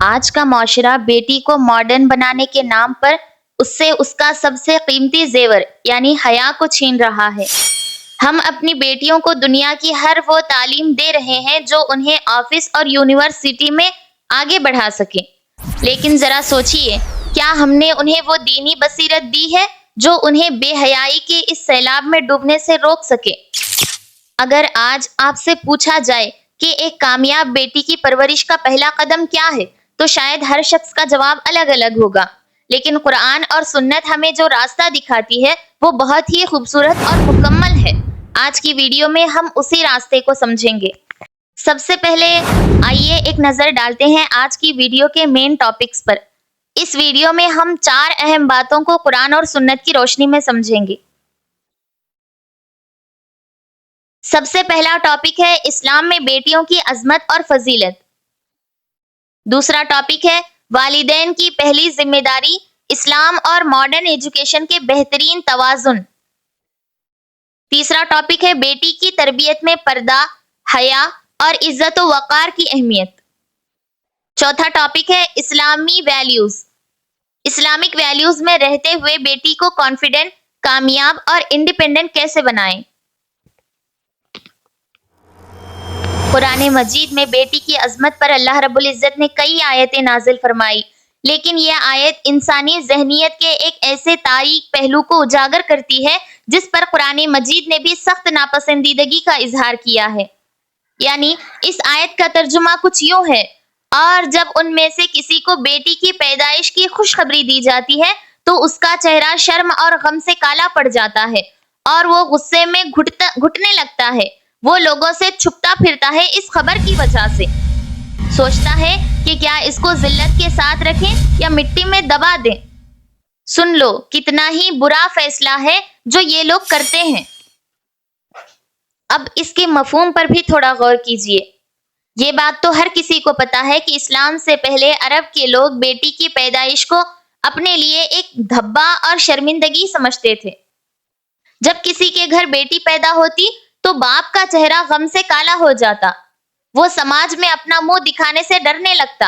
آج کا معاشرہ بیٹی کو ماڈرن بنانے کے نام پر اس سے اس کا سب سے قیمتی زیور یعنی حیا کو چھین رہا ہے۔ ہم اپنی بیٹیوں کو دنیا کی ہر وہ تعلیم دے رہے ہیں جو انہیں آفس اور یونیورسٹی میں آگے بڑھا سکے، لیکن ذرا سوچئے، کیا ہم نے انہیں وہ دینی بصیرت دی ہے جو انہیں بے حیائی کے اس سیلاب میں ڈوبنے سے روک سکے؟ اگر آج آپ سے پوچھا جائے کہ ایک کامیاب بیٹی کی پرورش کا پہلا قدم کیا ہے، تو شاید ہر شخص کا جواب الگ الگ ہوگا، لیکن قرآن اور سنت ہمیں جو راستہ دکھاتی ہے وہ بہت ہی خوبصورت اور مکمل ہے۔ آج کی ویڈیو میں ہم اسی راستے کو سمجھیں گے۔ سب سے پہلے آئیے ایک نظر ڈالتے ہیں آج کی ویڈیو کے مین ٹاپکس پر۔ اس ویڈیو میں ہم 4 اہم باتوں کو قرآن اور سنت کی روشنی میں سمجھیں گے۔ سب سے پہلا ٹاپک ہے اسلام میں بیٹیوں کی عظمت اور فضیلت۔ دوسرا ٹاپک ہے والدین کی پہلی ذمہ داری، اسلام اور ماڈرن ایجوکیشن کے بہترین توازن۔ تیسرا ٹاپک ہے بیٹی کی تربیت میں پردہ، حیا اور عزت و وقار کی اہمیت۔ چوتھا ٹاپک ہے اسلامی ویلیوز، اسلامک ویلیوز میں رہتے ہوئے بیٹی کو کانفیڈنٹ، کامیاب اور انڈیپینڈنٹ کیسے بنائیں۔ قرآن مجید میں بیٹی کی عظمت پر اللہ رب العزت نے کئی آیتیں نازل فرمائی، لیکن یہ آیت انسانی ذہنیت کے ایک ایسے تاریک پہلو کو اجاگر کرتی ہے جس پر قرآن مجید نے بھی سخت ناپسندیدگی کا اظہار کیا ہے۔ یعنی اس آیت کا ترجمہ کچھ یوں ہے، اور جب ان میں سے کسی کو بیٹی کی پیدائش کی خوشخبری دی جاتی ہے تو اس کا چہرہ شرم اور غم سے کالا پڑ جاتا ہے اور وہ غصے میں گھٹنے لگتا ہے، وہ لوگوں سے چھپتا پھرتا ہے اس خبر کی وجہ سے، سوچتا ہے کہ کیا اس کو ذلت کے ساتھ رکھیں یا مٹی میں دبا دیں۔ سن لو کتنا ہی برا فیصلہ ہے جو یہ لوگ کرتے ہیں۔ اب اس کے مفہوم پر بھی تھوڑا غور کیجئے۔ یہ بات تو ہر کسی کو پتا ہے کہ اسلام سے پہلے عرب کے لوگ بیٹی کی پیدائش کو اپنے لیے ایک دھبا اور شرمندگی سمجھتے تھے۔ جب کسی کے گھر بیٹی پیدا ہوتی تو باپ کا چہرہ غم سے کالا ہو جاتا، وہ سماج میں اپنا منہ دکھانے سے ڈرنے لگتا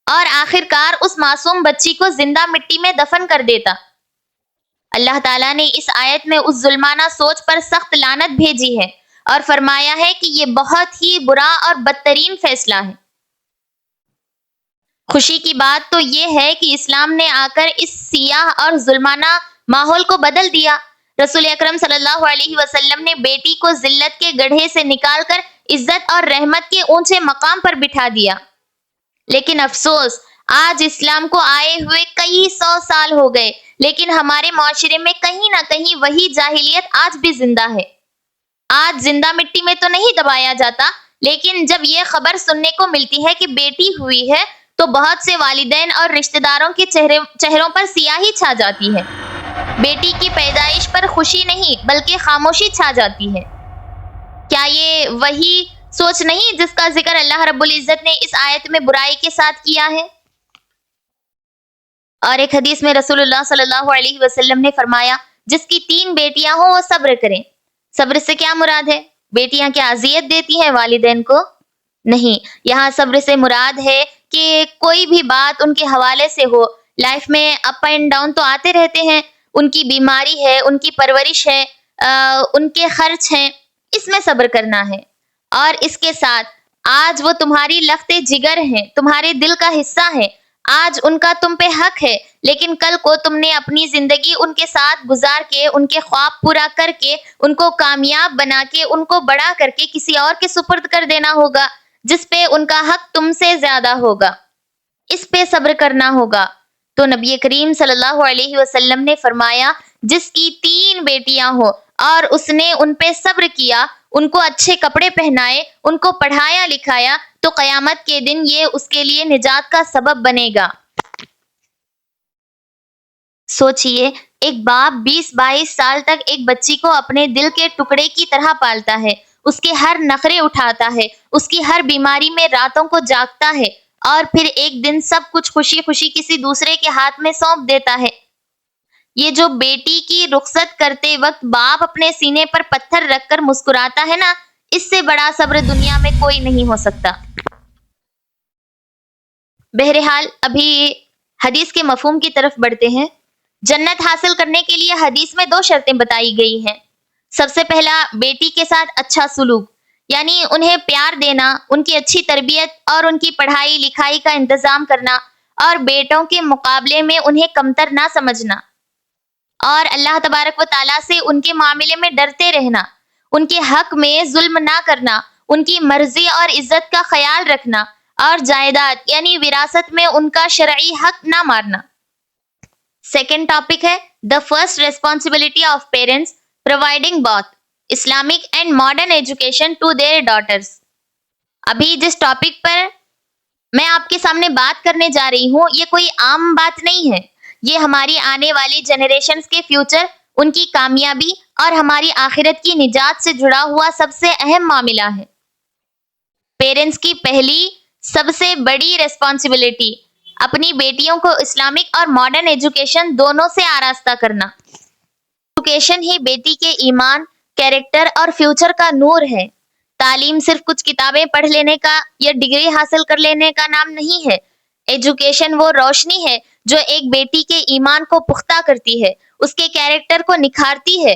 اور آخر کار اس معصوم بچی کو زندہ مٹی میں دفن کر دیتا۔ اللہ تعالیٰ نے اس آیت میں اس ظلمانہ سوچ پر سخت لعنت بھیجی ہے اور فرمایا ہے کہ یہ بہت ہی برا اور بدترین فیصلہ ہے۔ خوشی کی بات تو یہ ہے کہ اسلام نے آ کر اس سیاہ اور ظلمانہ ماحول کو بدل دیا۔ رسول اکرم صلی اللہ علیہ وسلم نے بیٹی کو ذلت کے گڑھے سے نکال کر عزت اور رحمت کے اونچے مقام پر بٹھا دیا۔ لیکن افسوس، آج اسلام کو آئے ہوئے کئی 100 سال ہو گئے، لیکن ہمارے معاشرے میں کہیں نہ کہیں وہی جاہلیت آج بھی زندہ ہے۔ آج زندہ مٹی میں تو نہیں دبایا جاتا، لیکن جب یہ خبر سننے کو ملتی ہے کہ بیٹی ہوئی ہے تو بہت سے والدین اور رشتہ داروں کے چہروں پر سیاہی چھا جاتی ہے۔ بیٹی کی پیدائش پر خوشی نہیں بلکہ خاموشی چھا جاتی ہے۔ کیا یہ وہی سوچ نہیں جس کا ذکر اللہ رب العزت نے اس آیت میں برائی کے ساتھ کیا ہے؟ اور ایک حدیث میں رسول اللہ صلی اللہ علیہ وسلم نے فرمایا، جس کی 3 بیٹیاں ہوں وہ صبر کریں۔ صبر سے کیا مراد ہے؟ بیٹیاں کیا اذیت دیتی ہیں والدین کو؟ نہیں، یہاں صبر سے مراد ہے کہ کوئی بھی بات ان کے حوالے سے ہو، لائف میں اپ اینڈ ڈاؤن تو آتے رہتے ہیں، ان کی بیماری ہے، ان کی پرورش ہے، ان کے خرچ ہیں، اس میں صبر کرنا ہے۔ اور اس کے ساتھ آج وہ تمہاری لخت جگر ہیں، تمہارے دل کا حصہ ہے، آج ان کا تم پہ حق ہے، لیکن کل کو تم نے اپنی زندگی ان کے ساتھ گزار کے، ان کے خواب پورا کر کے، ان کو کامیاب بنا کے، ان کو بڑا کر کے کسی اور کے سپرد کر دینا ہوگا جس پہ ان کا حق تم سے زیادہ ہوگا۔ اس پہ صبر کرنا ہوگا۔ تو نبی کریم صلی اللہ علیہ وسلم نے فرمایا، جس کی 3 بیٹیاں ہوں اور اس نے ان پہ صبر کیا، ان کو اچھے کپڑے پہنائے، ان کو پڑھایا لکھایا، تو قیامت کے دن یہ اس کے لیے نجات کا سبب بنے گا۔ سوچئے، ایک باپ 20-22 سال تک ایک بچی کو اپنے دل کے ٹکڑے کی طرح پالتا ہے، اس کے ہر نخرے اٹھاتا ہے، اس کی ہر بیماری میں راتوں کو جاگتا ہے، اور پھر ایک دن سب کچھ خوشی خوشی کسی دوسرے کے ہاتھ میں سونپ دیتا ہے۔ یہ جو بیٹی کی رخصت کرتے وقت باپ اپنے سینے پر پتھر رکھ کر مسکراتا ہے نا، اس سے بڑا صبر دنیا میں کوئی نہیں ہو سکتا۔ بہرحال ابھی حدیث کے مفہوم کی طرف بڑھتے ہیں۔ جنت حاصل کرنے کے لیے حدیث میں 2 شرطیں بتائی گئی ہیں۔ سب سے پہلا بیٹی کے ساتھ اچھا سلوک، یعنی انہیں پیار دینا، ان کی اچھی تربیت اور ان کی پڑھائی لکھائی کا انتظام کرنا اور بیٹوں کے مقابلے میں انہیں کمتر نہ سمجھنا، اور اللہ تبارک و تعالیٰ سے ان کے معاملے میں ڈرتے رہنا، ان کے حق میں ظلم نہ کرنا، ان کی مرضی اور عزت کا خیال رکھنا، اور جائیداد یعنی وراثت میں ان کا شرعی حق نہ مارنا۔ سیکنڈ ٹاپک ہے the first responsibility of parents providing both Islamic and modern education to their daughters. ابھی جس ٹاپک پر میں آپ کے سامنے بات کرنے جا رہی ہوں، یہ کوئی عام بات نہیں ہے، یہ ہماری آنے والی جنریشنز کے فیوچر، ان کی کامیابی اور ہماری آخرت کی نجات سے جڑا ہوا سب سے اہم معاملہ ہے۔ پیرنٹس کی پہلی سب سے بڑی ریسپانسبلٹی اپنی بیٹیوں کو اسلامک اور ماڈرن ایجوکیشن دونوں سے آراستہ کرنا۔ ایجوکیشن ہی بیٹی کے ایمان، کیریکٹر اور فیوچر کا نور ہے۔ تعلیم صرف کچھ کتابیں پڑھ لینے کا یا ڈگری حاصل کر لینے کا نام نہیں ہے۔ ایجوکیشن وہ روشنی ہے جو ایک بیٹی کے ایمان کو پختہ کرتی ہے، اس کے کیریکٹر کو نکھارتی ہے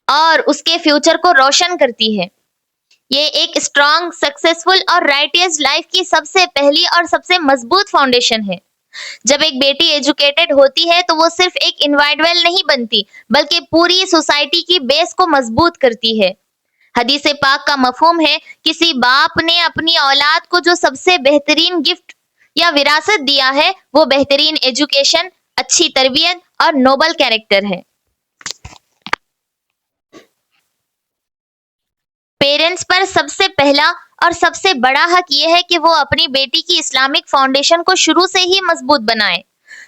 اور اس کے فیوچر کو روشن کرتی ہے۔ یہ ایک اسٹرانگ، سکسیسفل اور رائٹیس لائف کی سب سے پہلی اور سب سے مضبوط فاؤنڈیشن ہے۔ جب ایک بیٹی ایجوکیٹڈ ہوتی ہے تو وہ صرف ایک انڈیویڈول نہیں بنتی، بلکہ پوری سوسائٹی کی بیس کو مضبوط کرتی ہے۔ حدیث پاک کا مفہوم ہے، کسی باپ نے اپنی اولاد کو جو سب سے بہترین گفٹ یا وراثت دیا ہے وہ بہترین ایجوکیشن، اچھی تربیت اور نوبل کیریکٹر ہے۔ پیرنٹس پر سب سے پہلا اور سب سے بڑا حق یہ ہے کہ وہ اپنی بیٹی کی اسلامک فاؤنڈیشن کو شروع سے ہی مضبوط بنائیں۔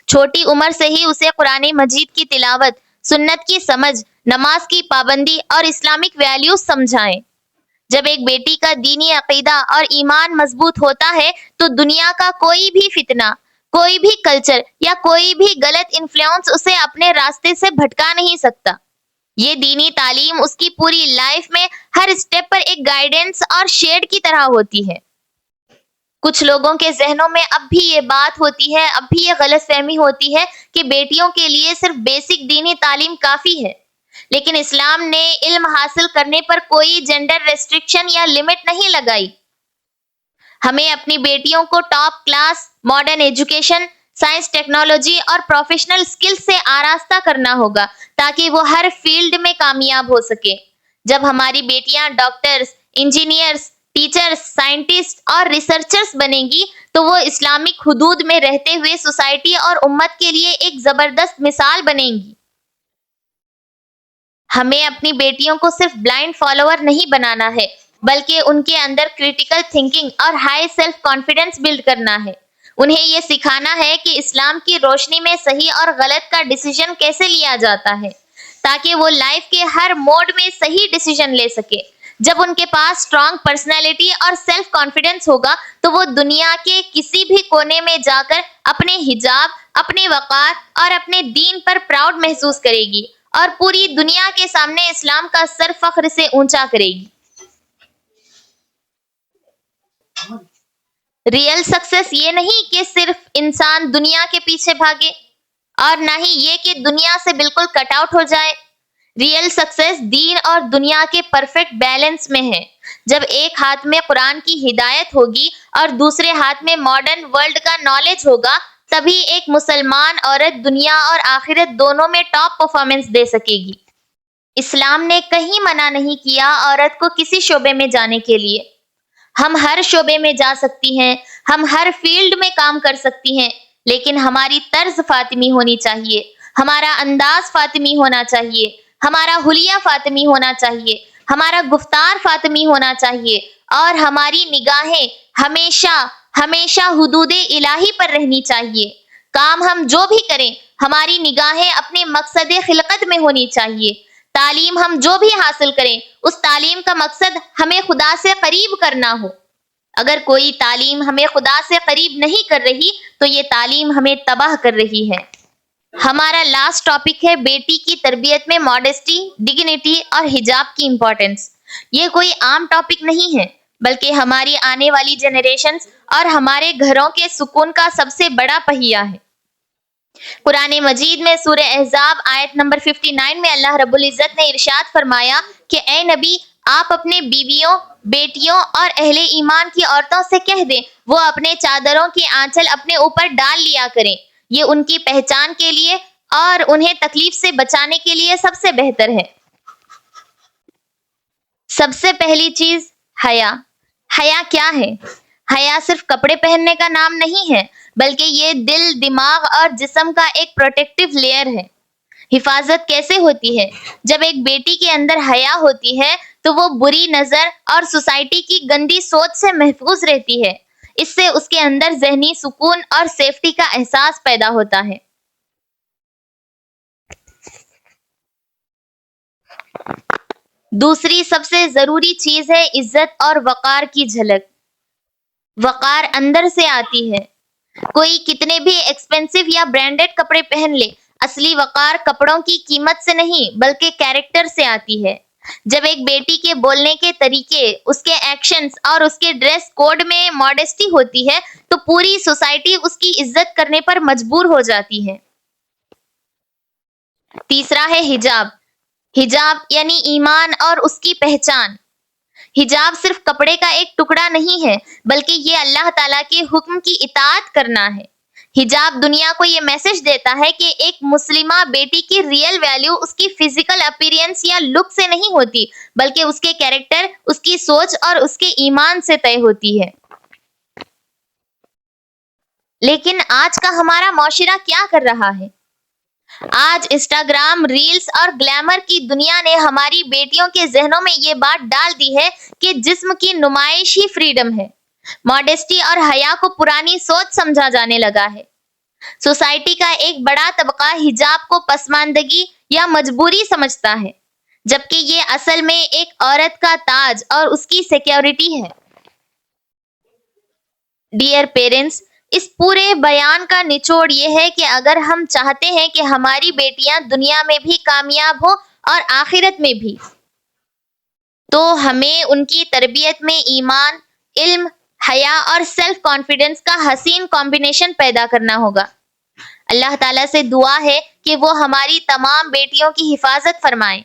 چھوٹی عمر سے ہی اسے قرآن مجید کی تلاوت، سنت کی سمجھ، نماز کی پابندی اور اسلامک ویلیوز سمجھائیں۔ جب ایک بیٹی کا دینی عقیدہ اور ایمان مضبوط ہوتا ہے تو دنیا کا کوئی بھی فتنہ، کوئی بھی کلچر یا کوئی بھی غلط انفلوئنس اسے اپنے راستے سے بھٹکا نہیں سکتا۔ یہ دینی تعلیم اس کی پوری لائف میں ہر اسٹیپ پر ایک گائیڈنس اور شیڈ کی طرح ہوتی ہے۔ کچھ لوگوں کے ذہنوں میں اب بھی یہ بات ہوتی ہے، اب بھی یہ غلط فہمی ہوتی ہے کہ بیٹیوں کے لیے صرف بیسک دینی تعلیم کافی ہے، لیکن اسلام نے علم حاصل کرنے پر کوئی جینڈر ریسٹرکشن یا لمٹ نہیں لگائی۔ ہمیں اپنی بیٹیوں کو top class modern education, science, technology اور پروفیشنل سکل سے آراستہ کرنا ہوگا تاکہ وہ ہر فیلڈ میں کامیاب ہو سکے۔ جب ہماری بیٹیاں ڈاکٹرز، انجینئرز، ٹیچرز، سائنٹسٹ اور ریسرچرز بنیں گی تو وہ اسلامک حدود میں رہتے ہوئے سوسائٹی اور امت کے لیے ایک زبردست مثال بنیں گی۔ ہمیں اپنی بیٹیوں کو صرف بلائنڈ فالوور نہیں بنانا ہے، بلکہ ان کے اندر کریٹیکل تھنکنگ اور ہائی سیلف کانفیڈنس بلڈ کرنا ہے۔ انہیں یہ سکھانا ہے کہ اسلام کی روشنی میں صحیح اور غلط کا ڈیسیژن کیسے لیا جاتا ہے، تاکہ وہ لائف کے ہر موڈ میں صحیح ڈیسیژن لے سکے۔ جب ان کے پاس اسٹرانگ پرسنالٹی اور سیلف کانفیڈنس ہوگا تو وہ دنیا کے کسی بھی کونے میں جا کر اپنے حجاب، اپنے وقار اور اپنے دین پر پراؤڈ محسوس کرے گی اور پوری دنیا کے سامنے اسلام کا سر فخر سے اونچا کرے گی۔ ریئل سکسیس یہ نہیں کہ صرف انسان دنیا کے پیچھے بھاگے، اور نہ ہی یہ کہ دنیا سے بالکل کٹ آؤٹ ہو جائے۔ ریئل سکسیس دین اور دنیا کے پرفیکٹ بیلنس میں ہے۔ جب ایک ہاتھ میں قرآن کی ہدایت ہوگی اور دوسرے ہاتھ میں ماڈرن ورلڈ کا نالج ہوگا، تبھی ایک مسلمان عورت دنیا اور آخرت دونوں میں ٹاپ پرفارمنس دے سکے گی۔ اسلام نے کہیں منع نہیں کیا عورت کو کسی شعبے میں جانے کے لیے۔ ہم ہر شعبے میں جا سکتی ہیں، ہم ہر فیلڈ میں کام کر سکتی ہیں، لیکن ہماری طرز فاطمی ہونی چاہیے، ہمارا انداز فاطمی ہونا چاہیے، ہمارا حلیہ فاطمی ہونا چاہیے، ہمارا گفتار فاطمی ہونا چاہیے، اور ہماری نگاہیں ہمیشہ ہمیشہ حدود الہی پر رہنی چاہیے۔ کام ہم جو بھی کریں، ہماری نگاہیں اپنے مقصد خلقت میں ہونی چاہیے۔ تعلیم ہم جو بھی حاصل کریں، اس تعلیم کا مقصد ہمیں خدا سے قریب کرنا ہو۔ اگر کوئی تعلیم ہمیں خدا سے قریب نہیں کر رہی تو یہ تعلیم ہمیں تباہ کر رہی ہے۔ ہمارا لاسٹ ٹاپک ہے بیٹی کی تربیت میں ماڈesty، ڈگنیٹی اور حجاب کی امپورٹنس۔ یہ کوئی عام ٹاپک نہیں ہے، بلکہ ہماری آنے والی جنریشنز اور ہمارے گھروں کے سکون کا سب سے بڑا پہیہ ہے۔ قرآن مجید میں سورہ احزاب آیت نمبر 59 میں اللہ رب العزت نے ارشاد فرمایا کہ اے نبی، آپ اپنے بیویوں، بیٹیوں اور اہل ایمان کی عورتوں سے کہہ دیں وہ اپنے چادروں کی آنچل اپنے اوپر ڈال لیا کریں، یہ ان کی پہچان کے لیے اور انہیں تکلیف سے بچانے کے لیے سب سے بہتر ہے۔ سب سے پہلی چیز حیا۔ حیا کیا ہے؟ حیا صرف کپڑے پہننے کا نام نہیں ہے، بلکہ یہ دل، دماغ اور جسم کا ایک پروٹیکٹیو لیئر ہے۔ حفاظت کیسے ہوتی ہے؟ جب ایک بیٹی کے اندر حیا ہوتی ہے تو وہ بری نظر اور سوسائٹی کی گندی سوچ سے محفوظ رہتی ہے۔ اس سے اس کے اندر ذہنی سکون اور سیفٹی کا احساس پیدا ہوتا ہے۔ دوسری سب سے ضروری چیز ہے عزت اور وقار کی جھلک۔ وقار اندر سے آتی ہے۔ کوئی کتنے بھی ایکسپینسو یا برانڈڈ کپڑے پہن لے، اصلی وقار کپڑوں کی قیمت سے نہیں بلکہ کیریکٹر سے آتی ہے۔ جب ایک بیٹی کے بولنے کے طریقے، اس کے ایکشنز اور اس کے ڈریس کوڈ میں ماڈesty ہوتی ہے تو پوری سوسائٹی اس کی عزت کرنے پر مجبور ہو جاتی ہے۔ تیسرا ہے حجاب۔ حجاب یعنی ایمان اور اس کی پہچان۔ حجاب صرف کپڑے کا ایک ٹکڑا نہیں ہے، بلکہ یہ اللہ تعالیٰ کے حکم کی اطاعت کرنا ہے۔ حجاب دنیا کو یہ میسج دیتا ہے کہ ایک مسلمہ بیٹی کی ریئل ویلیو اس کی فزیکل اپیرنس یا لک سے نہیں ہوتی، بلکہ اس کے کیریکٹر، اس کی سوچ اور اس کے ایمان سے طے ہوتی ہے۔ لیکن آج کا ہمارا معاشرہ کیا کر رہا ہے؟ آج انسٹاگرام، ریلز اور گلیمر کی دنیا نے ہماری بیٹیوں کے ذہنوں میں یہ بات ڈال دی ہے کہ جسم کی نمائش ہی فریڈم ہے۔ ماڈesty اور حیا کو پرانی سوچ سمجھا جانے لگا ہے۔ سوسائٹی کا ایک بڑا طبقہ حجاب کو پسماندگی یا مجبوری سمجھتا ہے، جبکہ یہ اصل میں ایک عورت کا تاج اور اس کی سیکیورٹی ہے۔ ڈیئر پیرنٹس، اس پورے بیان کا نچوڑ یہ ہے کہ اگر ہم چاہتے ہیں کہ ہماری بیٹیاں دنیا میں بھی کامیاب ہوں اور آخرت میں بھی، تو ہمیں ان کی تربیت میں ایمان، علم، حیا اور سیلف کانفیڈنس کا حسین کمبینیشن پیدا کرنا ہوگا۔ اللہ تعالیٰ سے دعا ہے کہ وہ ہماری تمام بیٹیوں کی حفاظت فرمائیں،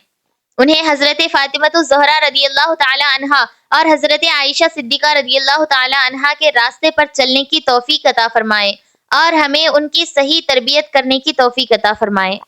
انہیں حضرت فاطمہ الزہرا رضی اللہ تعالی عنہا اور حضرت عائشہ صدیقہ رضی اللہ تعالی عنہا کے راستے پر چلنے کی توفیق عطا فرمائے اور ہمیں ان کی صحیح تربیت کرنے کی توفیق عطا فرمائے۔